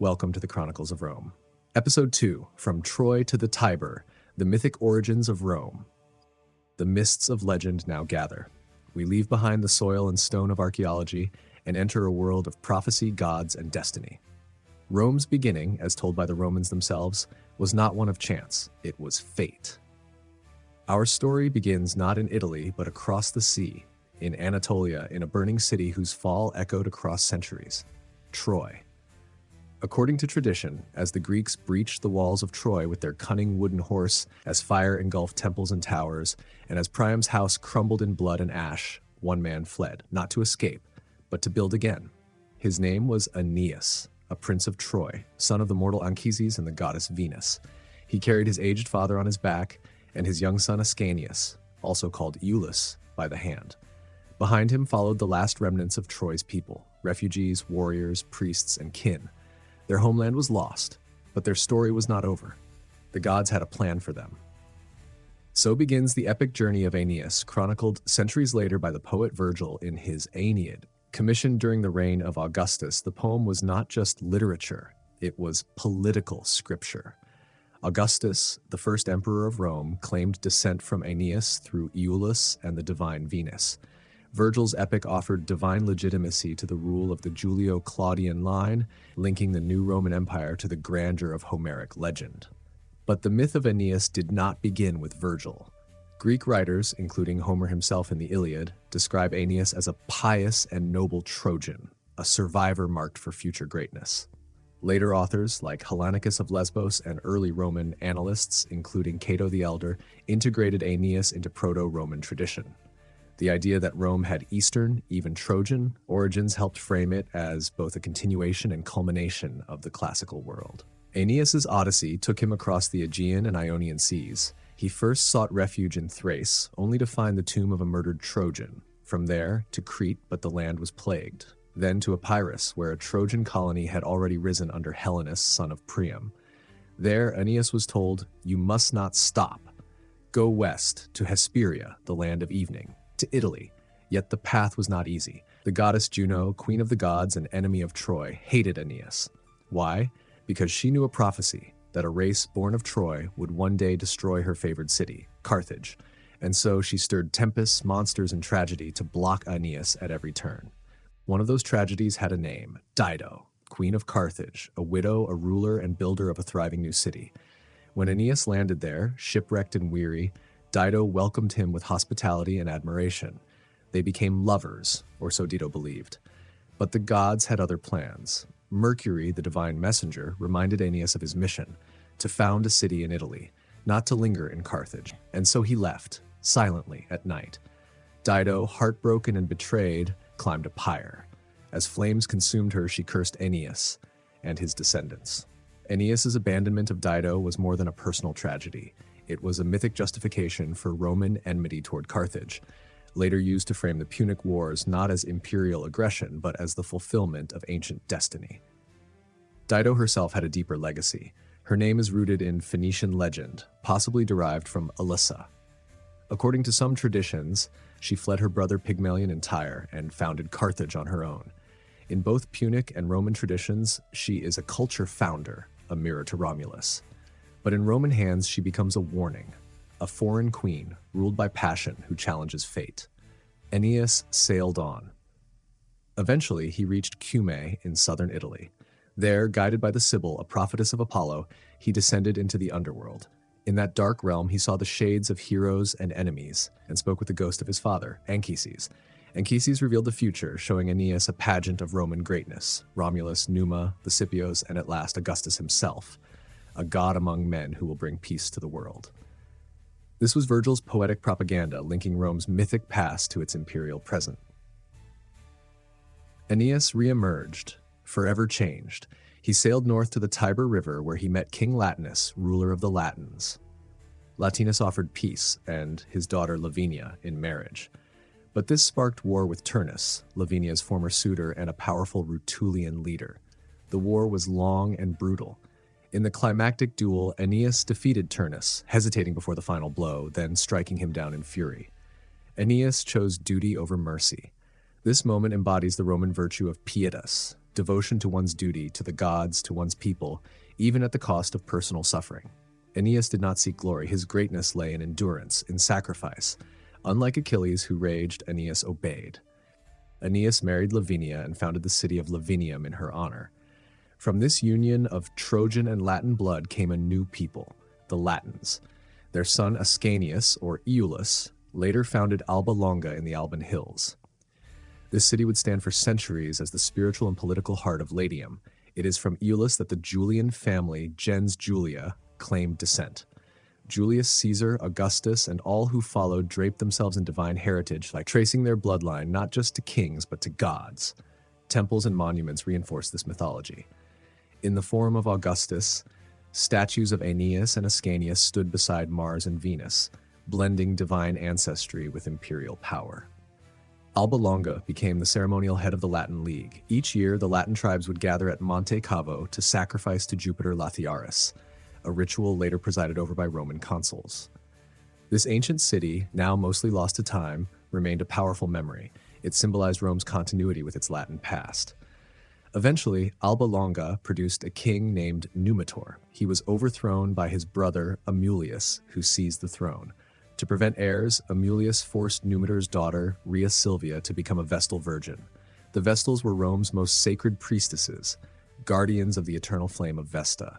Welcome to the Chronicles of Rome. Episode 2, From Troy to the Tiber, the Mythic Origins of Rome. The mists of legend now gather. We leave behind the soil and stone of archaeology and enter a world of prophecy, gods, and destiny. Rome's beginning, as told by the Romans themselves, was not one of chance, it was fate. Our story begins not in Italy, but across the sea, in Anatolia, in a burning city whose fall echoed across centuries, Troy. According to tradition, as the Greeks breached the walls of Troy with their cunning wooden horse, as fire engulfed temples and towers, and as Priam's house crumbled in blood and ash, one man fled, not to escape, but to build again. His name was Aeneas, a prince of Troy, son of the mortal Anchises and the goddess Venus. He carried his aged father on his back, and his young son Ascanius, also called Iulus, by the hand. Behind him followed the last remnants of Troy's people, refugees, warriors, priests, and kin. Their homeland was lost, but their story was not over. The gods had a plan for them. So begins the epic journey of Aeneas, chronicled centuries later by the poet Virgil in his Aeneid. Commissioned during the reign of Augustus, the poem was not just literature, it was political scripture. Augustus, the first emperor of Rome, claimed descent from Aeneas through Iulus and the divine Venus. Virgil's epic offered divine legitimacy to the rule of the Julio-Claudian line, linking the new Roman Empire to the grandeur of Homeric legend. But the myth of Aeneas did not begin with Virgil. Greek writers, including Homer himself in the Iliad, describe Aeneas as a pious and noble Trojan, a survivor marked for future greatness. Later authors, like Hellanicus of Lesbos and early Roman annalists, including Cato the Elder, integrated Aeneas into Proto-Roman tradition. The idea that Rome had Eastern, even Trojan, origins helped frame it as both a continuation and culmination of the classical world. Aeneas's Odyssey took him across the Aegean and Ionian seas. He first sought refuge in Thrace, only to find the tomb of a murdered Trojan. From there, to Crete, but the land was plagued. Then to Epirus, where a Trojan colony had already risen under Helenus, son of Priam. There, Aeneas was told, "You must not stop. Go west, to Hesperia, the land of evening, to Italy." Yet the path was not easy. The goddess Juno, queen of the gods and enemy of Troy, hated Aeneas. Why? Because she knew a prophecy that a race born of Troy would one day destroy her favored city, Carthage, and so she stirred tempests, monsters, and tragedy to block Aeneas at every turn. One of those tragedies had a name, Dido, queen of Carthage, a widow, a ruler, and builder of a thriving new city. When Aeneas landed there, shipwrecked and weary, Dido welcomed him with hospitality and admiration. They became lovers, or so Dido believed. But the gods had other plans. Mercury, the divine messenger, reminded Aeneas of his mission, to found a city in Italy, not to linger in Carthage. And so he left, silently, at night. Dido, heartbroken and betrayed, climbed a pyre. As flames consumed her, she cursed Aeneas and his descendants. Aeneas's abandonment of Dido was more than a personal tragedy. It was a mythic justification for Roman enmity toward Carthage, later used to frame the Punic Wars not as imperial aggression, but as the fulfillment of ancient destiny. Dido herself had a deeper legacy. Her name is rooted in Phoenician legend, possibly derived from Alyssa. According to some traditions, she fled her brother Pygmalion in Tyre and founded Carthage on her own. In both Punic and Roman traditions, she is a culture founder, a mirror to Romulus. But in Roman hands, she becomes a warning, a foreign queen ruled by passion who challenges fate. Aeneas sailed on. Eventually, he reached Cumae in southern Italy. There, guided by the Sibyl, a prophetess of Apollo, he descended into the Underworld. In that dark realm, he saw the shades of heroes and enemies, and spoke with the ghost of his father, Anchises. Anchises revealed the future, showing Aeneas a pageant of Roman greatness, Romulus, Numa, the Scipios, and at last Augustus himself, a god among men who will bring peace to the world. This was Virgil's poetic propaganda, linking Rome's mythic past to its imperial present. Aeneas re-emerged, forever changed. He sailed north to the Tiber River, where he met King Latinus, ruler of the Latins. Latinus offered peace and his daughter Lavinia in marriage. But this sparked war with Turnus, Lavinia's former suitor and a powerful Rutulian leader. The war was long and brutal. In the climactic duel, Aeneas defeated Turnus, hesitating before the final blow, then striking him down in fury. Aeneas chose duty over mercy. This moment embodies the Roman virtue of pietas, devotion to one's duty, to the gods, to one's people, even at the cost of personal suffering. Aeneas did not seek glory. His greatness lay in endurance, in sacrifice. Unlike Achilles, who raged, Aeneas obeyed. Aeneas married Lavinia and founded the city of Lavinium in her honor. From this union of Trojan and Latin blood came a new people, the Latins. Their son Ascanius, or Iulus, later founded Alba Longa in the Alban Hills. This city would stand for centuries as the spiritual and political heart of Latium. It is from Iulus that the Julian family, gens Julia, claimed descent. Julius Caesar, Augustus, and all who followed draped themselves in divine heritage by tracing their bloodline not just to kings but to gods. Temples and monuments reinforce this mythology. In the Forum of Augustus, statues of Aeneas and Ascanius stood beside Mars and Venus, blending divine ancestry with imperial power. Alba Longa became the ceremonial head of the Latin League. Each year, the Latin tribes would gather at Monte Cavo to sacrifice to Jupiter Latiaris, a ritual later presided over by Roman consuls. This ancient city, now mostly lost to time, remained a powerful memory. It symbolized Rome's continuity with its Latin past. Eventually, Alba Longa produced a king named Numitor. He was overthrown by his brother Amulius, who seized the throne. To prevent heirs, Amulius forced Numitor's daughter, Rhea Silvia, to become a Vestal virgin. The Vestals were Rome's most sacred priestesses, guardians of the eternal flame of Vesta.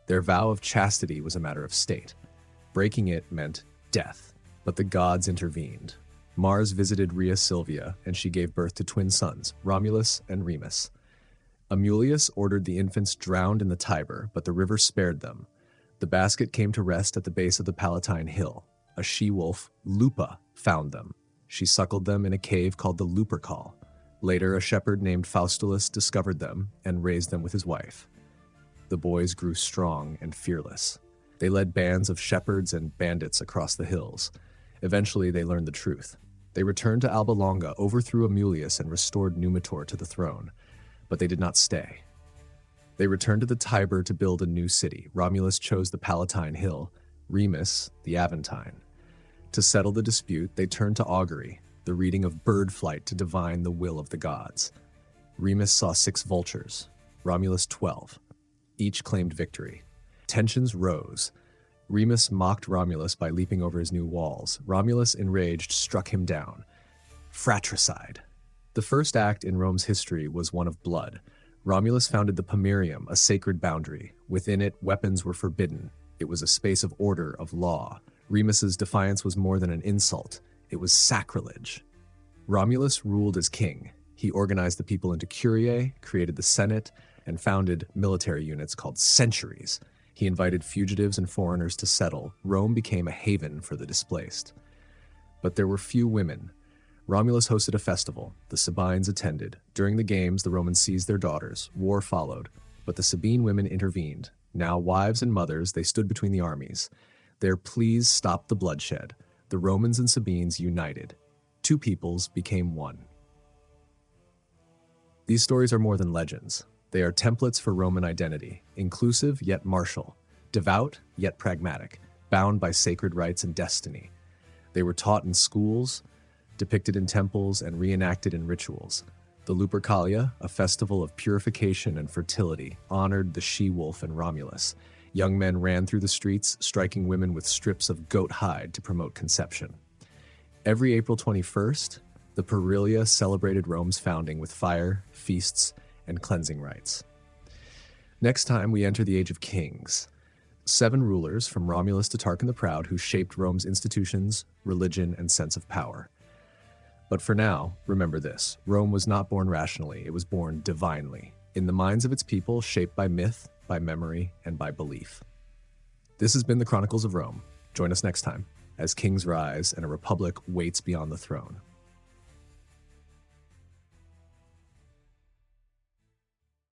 Their vow of chastity was a matter of state. Breaking it meant death, but the gods intervened. Mars visited Rhea Silvia, and she gave birth to twin sons, Romulus and Remus. Amulius ordered the infants drowned in the Tiber, but the river spared them. The basket came to rest at the base of the Palatine Hill. A she-wolf, Lupa, found them. She suckled them in a cave called the Lupercal. Later, a shepherd named Faustulus discovered them and raised them with his wife. The boys grew strong and fearless. They led bands of shepherds and bandits across the hills. Eventually, they learned the truth. They returned to Alba Longa, overthrew Amulius, and restored Numitor to the throne. But they did not stay. They returned to the Tiber to build a new city. Romulus chose the Palatine Hill, Remus the Aventine. To settle the dispute, they turned to augury, the reading of bird flight to divine the will of the gods. Remus saw 6 vultures, Romulus 12. Each claimed victory. Tensions rose. Remus mocked Romulus by leaping over his new walls. Romulus, enraged, struck him down. Fratricide. The first act in Rome's history was one of blood. Romulus founded the Pomerium, a sacred boundary. Within it, weapons were forbidden. It was a space of order, of law. Remus's defiance was more than an insult. It was sacrilege. Romulus ruled as king. He organized the people into curiae, created the Senate, and founded military units called centuries. He invited fugitives and foreigners to settle. Rome became a haven for the displaced. But there were few women. Romulus hosted a festival. The Sabines attended. During the games, the Romans seized their daughters. War followed. But the Sabine women intervened. Now wives and mothers, they stood between the armies. Their pleas stopped the bloodshed. The Romans and Sabines united. 2 peoples became one. These stories are more than legends. They are templates for Roman identity, inclusive yet martial, devout yet pragmatic, bound by sacred rites and destiny. They were taught in schools, depicted in temples, and reenacted in rituals. The Lupercalia, a festival of purification and fertility, honored the she-wolf and Romulus. Young men ran through the streets, striking women with strips of goat hide to promote conception. Every April 21st, the Perilia celebrated Rome's founding with fire, feasts, and cleansing rites. Next time, we enter the Age of Kings. 7 rulers, from Romulus to Tarquin the Proud, who shaped Rome's institutions, religion, and sense of power. But for now, remember this: Rome was not born rationally, it was born divinely, in the minds of its people, shaped by myth, by memory, and by belief. This has been the Chronicles of Rome. Join us next time, as kings rise and a republic waits beyond the throne.